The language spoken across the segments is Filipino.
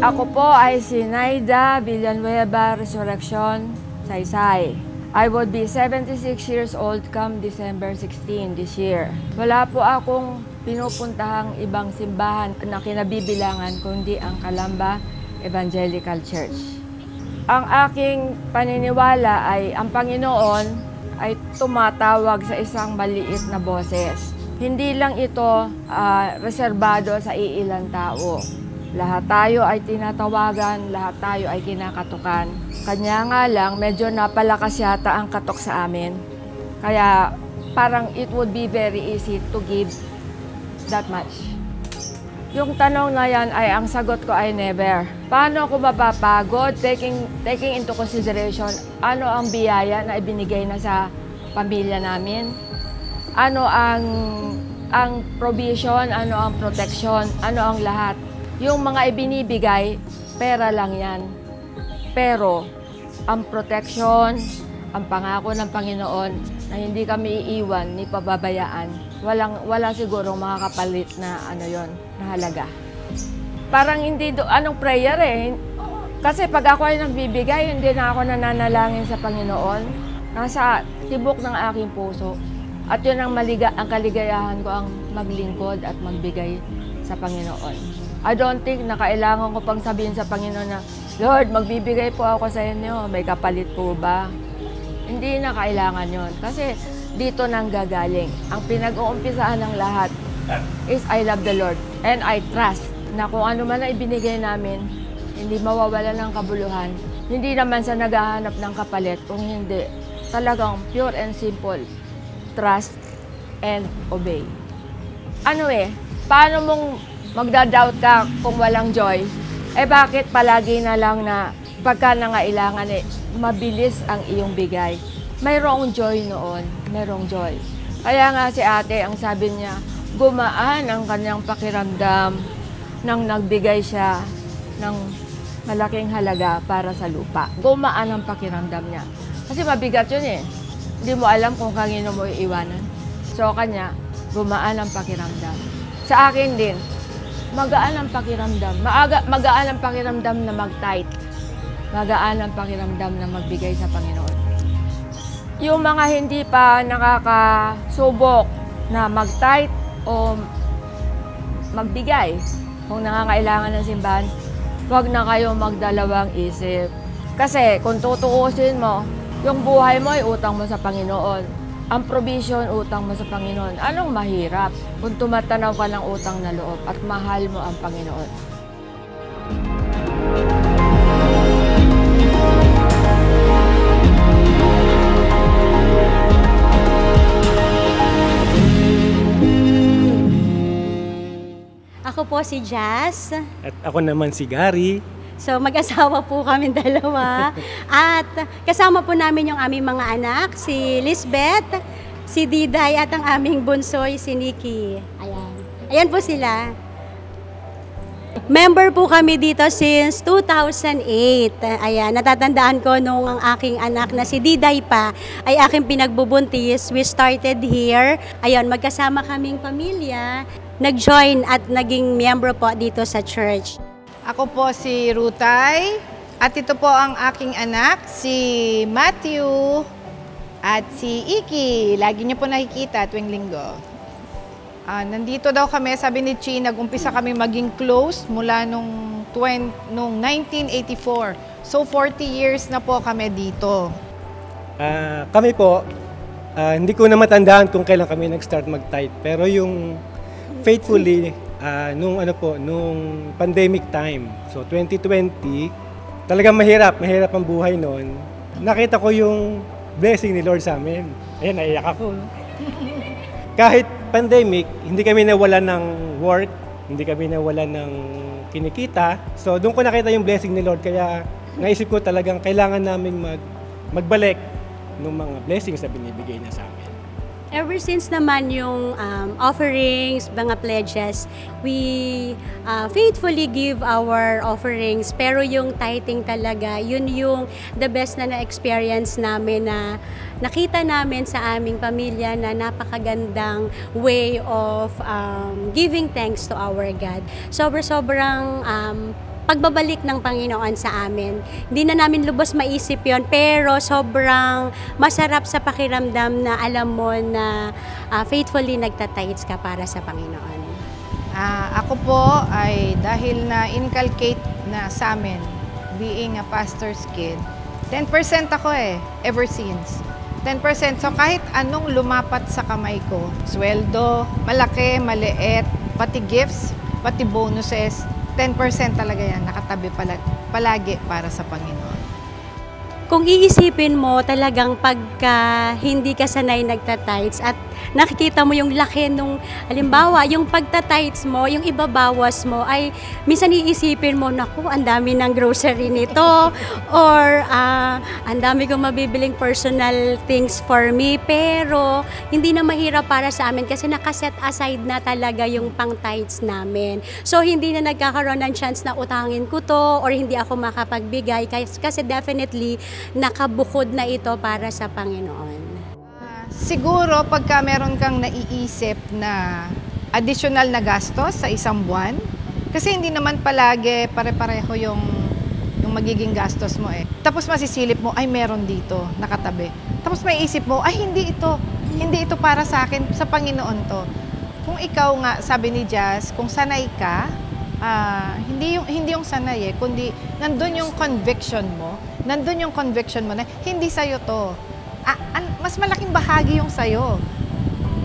Ako po ay si Naida Villanueva Resurrection, Saysay. I would be 76 years old come December 16 this year. Wala po akong pinupuntahang ibang simbahan na kinabibilangan kundi ang Calamba Evangelical Church. Ang aking paniniwala ay ang Panginoon ay tumatawag sa isang maliit na boses. Hindi lang ito reserbado sa iilang tao. Lahat tayo ay tinatawagan, lahat tayo ay kinakatukan. Kanya nga lang, medyo napalakas yata ang katok sa amin. Kaya parang it would be very easy to give that much. Yung tanong na yan ay ang sagot ko ay never. Paano ako mapapagod? Taking into consideration, ano ang biyaya na ibinigay na sa pamilya namin? Ano ang provision? Ano ang protection? Ano ang lahat? Yung mga ibinibigay, pera lang yan. Pero ang protection, ang pangako ng Panginoon na hindi kami iiwan ni pababayaan, wala sigurong makakapalit na yon na halaga. Parang hindi anong prayer eh. Kasi pag ako ay nagbibigay, hindi na ako nananalangin sa Panginoon. Nasa tibok ng aking puso. At yun ang kaligayahan ko, ang maglingkod at magbigay sa Panginoon. I don't think na kailangan ko pang sabihin sa Panginoon na, Lord, magbibigay po ako sa inyo, may kapalit po ba? Hindi na kailangan yon. Kasi dito nang gagaling. Ang pinag-uumpisaan ng lahat is I love the Lord and I trust na kung ano man na ibinigay namin, hindi mawawala ng kabuluhan. Hindi naman sa naghahanap ng kapalit, kung hindi, talagang pure and simple, trust and obey. Paano mong magda-doubt ka kung walang joy? Bakit palagi na lang na pagka nangailangan mabilis ang iyong bigay? Mayroong joy noon, mayroong joy. Kaya nga si ate, ang sabi niya, gumaan ang kanyang pakiramdam nang nagbigay siya ng malaking halaga para sa lupa. Gumaan ang pakiramdam niya. Kasi mabigat yun eh. Hindi mo alam kung kanino mo iiwanan. So kanya, gumaan ang pakiramdam. Sa akin din, magaan ang pakiramdam. Magaan ang pakiramdam na mag-tithe. Magaan ang pakiramdam na magbigay sa Panginoon. Yung mga hindi pa nakakasubok na mag-tithe o magbigay, kung nangangailangan ng simbahan, huwag na kayo magdalawang isip. Kasi kung tutuusin mo, yung buhay mo ay utang mo sa Panginoon. Ang provision, utang mo sa Panginoon. Anong mahirap kung tumatanaw ka ng utang na loob at mahal mo ang Panginoon? Ako po si Jazz. At ako naman si Gary. So mag-asawa po kami dalawa. At kasama po namin yung aming mga anak, si Lisbeth, si Diday at ang aming bunsoy, si Nikki. Ayan. Ayan po sila. Member po kami dito since 2008. Ayan, natatandaan ko nung ang aking anak na si Diday pa ay aking pinagbubuntis. We started here. Ayan, magkasama kaming pamilya. Nag-join at naging miyembro po dito sa church. Ako po si Rutay at ito po ang aking anak, si Matthew at si Iki. Lagi niyo po nakikita tuwing linggo. Nandito daw kami, sabi ni Chi, nag-umpisa kami maging close mula nung 1984. So 40 years na po kami dito. Kami po, hindi ko na matandaan kung kailan kami nag-start mag-tithe. Pero yung faithfully, nung pandemic time, so 2020, talagang mahirap ang buhay noon. Nakita ko yung blessing ni Lord sa amin. Ayan, naiyak ako. Kahit pandemic, hindi kami nawalan ng work, hindi kami nawalan ng kinikita. So doon ko nakita yung blessing ni Lord, kaya naisip ko talagang kailangan naming magbalik ng mga blessings na binibigay niya sa amin. Ever since naman yung offerings, mga pledges, we faithfully give our offerings. Pero yung tithing talaga, yun yung the best na na-experience namin, na nakita namin sa aming pamilya na napakagandang way of giving thanks to our God. Sobrang pagbabalik ng Panginoon sa amin. Hindi na namin lubos maisip yon, pero sobrang masarap sa pakiramdam na alam mo na faithfully nagtatides ka para sa Panginoon. Ako po ay dahil na inculcate na sa amin, being a pastor's kid, 10% ako ever since. 10%. So kahit anong lumapat sa kamay ko, sweldo, malaki, maliit, pati gifts, pati bonuses, 10% talaga yan, nakatabi palagi para sa Panginoon. Kung iisipin mo talagang pagka hindi ka sanay nagtatides at nakikita mo yung laki nung, halimbawa, yung pagtatides mo, yung ibabawas mo, ay minsan iisipin mo, naku, ang dami ng grocery nito, or ang dami kong mabibiling personal things for me, pero hindi na mahirap para sa amin kasi nakaset aside na talaga yung pang-tides namin. So, hindi na nagkakaroon ng chance na utangin ko to, or hindi ako makapagbigay, kasi definitely, nakabukod na ito para sa Panginoon. Siguro pagka meron kang naiisip na additional na gastos sa isang buwan, kasi hindi naman palagi pare-pareho yung magiging gastos mo Tapos masisilip mo, ay meron dito, nakatabi. Tapos may isip mo, ay hindi ito para sa akin, sa Panginoon to. Kung ikaw nga, sabi ni Jazz, kung sanay ka, hindi yung sanay kundi nandun yung conviction mo na hindi sa'yo to. Mas malaking bahagi yung sa'yo.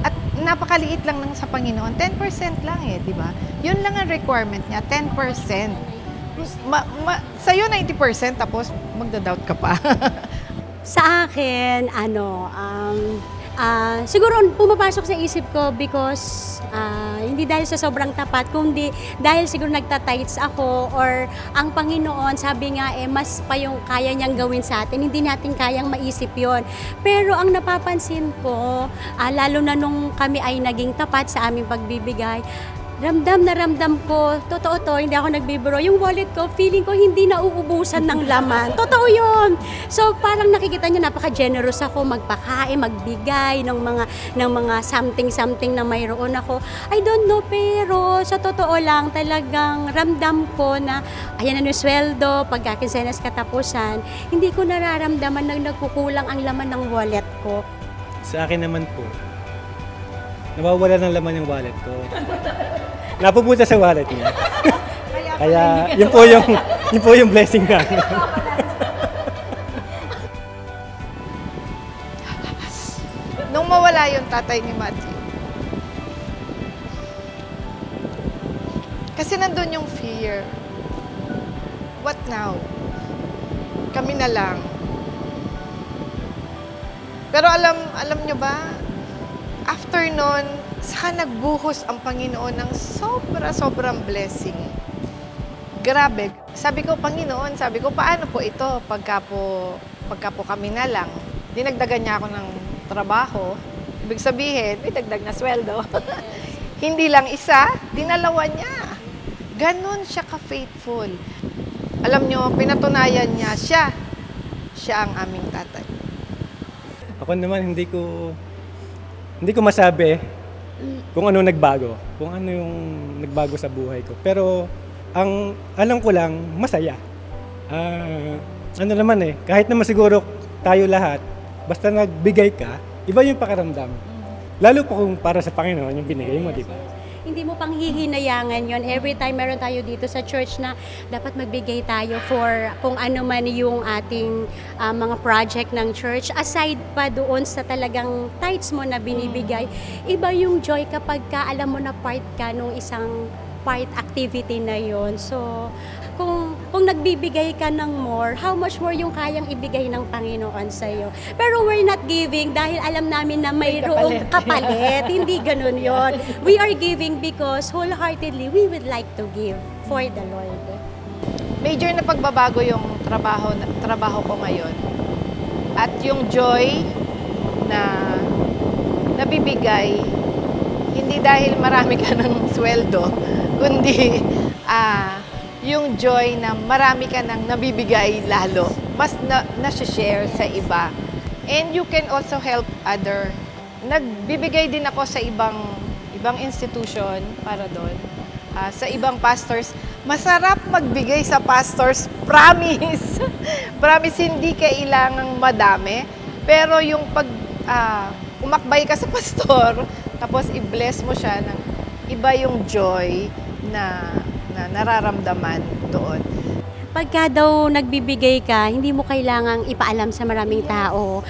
At napakaliit lang ng sa Panginoon. 10% lang di ba? Yun lang ang requirement niya, 10%. Sa'yo 90%, tapos magda-doubt ka pa. Sa akin, siguro pumapasok sa isip ko because hindi dahil sa sobrang tapat, kundi dahil siguro nagtatides ako, or ang Panginoon, sabi nga mas pa yung kaya niyang gawin sa atin, hindi natin kayang maisip yon. Pero ang napapansin ko, lalo na nung kami ay naging tapat sa aming pagbibigay, ramdam na ramdam ko, totoo to, hindi ako nagbibiro, yung wallet ko, feeling ko hindi nauubusan ng laman. Totoo yun. So parang nakikita niyo, napaka-generous ako, magpakain, magbigay ng mga something na mayroon ako. I don't know, pero sa totoo lang, talagang ramdam ko na, ayan na yung sweldo, pagkakinsenas katapusan, hindi ko nararamdaman na nagkukulang ang laman ng wallet ko. Sa akin naman po, nawawala ng laman yung wallet ko. Napupunta sa wallet niya. Kaya yun po yung blessing namin. Nung mawala yung tatay ni Matthew, kasi nandun yung fear. What now? Kami na lang. Pero alam nyo ba, after nun, saka nagbuhos ang Panginoon ng sobrang blessing. Grabe. Sabi ko, Panginoon, paano po ito pagka po kami na lang? Dinagdagan niya ako ng trabaho. Ibig sabihin, may dagdag na sweldo. Hindi lang isa, dinalawa niya. Ganon siya ka-faithful. Alam nyo, pinatunayan niya, siya ang aming tatay. Ako naman, hindi ko masabi kung ano nagbago, kung ano yung nagbago sa buhay ko. Pero ang alam ko lang, masaya. Ano naman kahit naman siguro tayo lahat, basta nagbigay ka, iba yung pakiramdam. Lalo po kung para sa Panginoon yung binigay mo, di ba? Hindi mo pang hihinayangan yon. Every time meron tayo dito sa church na dapat magbigay tayo for kung ano man yung ating mga project ng church. Aside pa doon sa talagang tithes mo na binibigay, iba yung joy kapag alam mo na part ka nung isang part activity na yon. So, kung nagbibigay ka ng more, how much more yung kayang ibigay ng Panginoon sa iyo. Pero we're not giving dahil alam namin na mayroong kapalit. Hindi ganun yon. We are giving because wholeheartedly we would like to give for the Lord. Major na pagbabago yung trabaho ko ngayon. At yung joy na nabibigay, hindi dahil marami ka ng sweldo, kundi yung joy na marami ka nang nabibigay lalo. Mas na-share sa iba. And you can also help other. Nagbibigay din ako sa ibang institution para doon. Sa ibang pastors. Masarap magbigay sa pastors, promise. Promise, hindi kailangang madami. Pero yung pag umakbay ka sa pastor, tapos i-bless mo siya ng iba yung joy na nararamdaman doon. Pagka daw nagbibigay ka, hindi mo kailangang ipaalam sa maraming tao.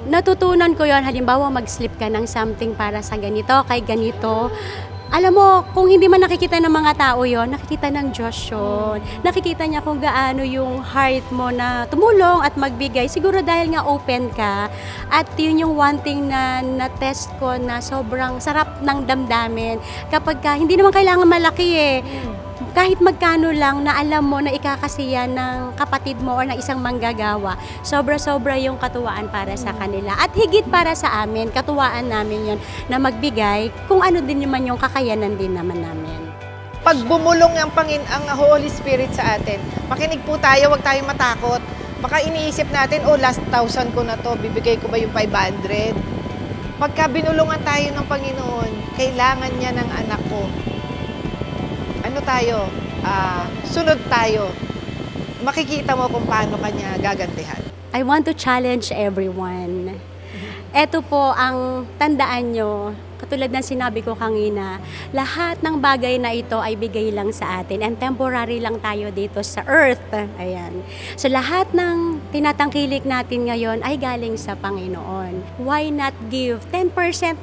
Natutunan ko yon, halimbawa mag-slip ka ng something para sa ganito, kay ganito. Alam mo, kung hindi man nakikita ng mga tao yon, nakikita ng Diyos yun. Nakikita niya kung gaano yung heart mo na tumulong at magbigay. Siguro dahil nga open ka. At yun yung one thing na na-test ko na sobrang sarap ng damdamin. Kapag ka, hindi naman kailangan malaki eh. Kahit magkano lang na alam mo na ikakasiya ng kapatid mo o ng isang manggagawa, sobra-sobra yung katuwaan para sa kanila. At higit para sa amin, katuwaan namin yon na magbigay kung ano din naman yung kakayanan din naman namin. Pag bumulong ang Holy Spirit sa atin, makinig po tayo, huwag tayong matakot. Baka iniisip natin, last 1,000 ko na to, bibigay ko ba yung 500? Pagka binulungan tayo ng Panginoon, kailangan niya ng anak ko. Ano tayo? Sunod tayo. Makikita mo kung paano kanya gagantihan. I want to challenge everyone. Ito po ang tandaan nyo, katulad ng sinabi ko kanina, lahat ng bagay na ito ay bigay lang sa atin and temporary lang tayo dito sa earth. Ayan. So lahat ng tinatangkilik natin ngayon ay galing sa Panginoon. Why not give? 10%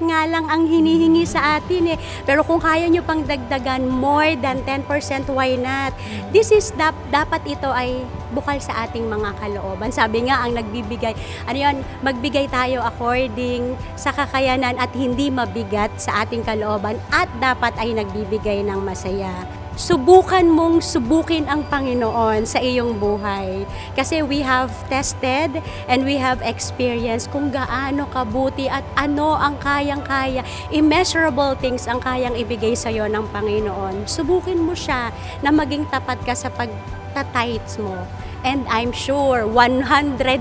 nga lang ang hinihingi sa atin eh. Pero kung kaya nyo pang dagdagan more than 10%, why not? This is dapat ito ay bukal sa ating mga kalooban. Sabi nga, ang nagbibigay, magbigay tayo according sa kakayanan at hindi mabigat sa ating kalooban at dapat ay nagbibigay ng masaya. Subukan mong subukin ang Panginoon sa iyong buhay. Kasi we have tested and we have experienced kung gaano kabuti at ano ang kayang-kaya. Immeasurable things ang kayang ibigay sa iyo ng Panginoon. Subukin mo siya na maging tapat ka sa pagtatites mo. And I'm sure 105%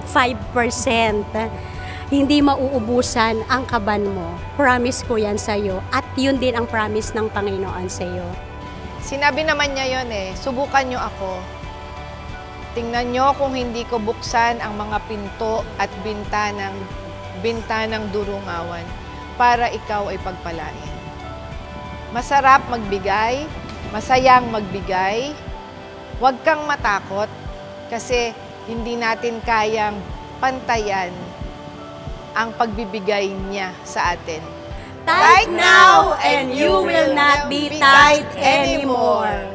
hindi mauubusan ang kaban mo. Promise ko yan sa iyo. At yun din ang promise ng Panginoon sa iyo. Sinabi naman niya yon subukan niyo ako. Tingnan niyo kung hindi ko buksan ang mga pinto at bintanang durungawan para ikaw ay pagpalain. Masarap magbigay, masayang magbigay. Huwag kang matakot kasi hindi natin kayang pantayan ang pagbibigay niya sa atin. Tithe now and you will not be tithe anymore.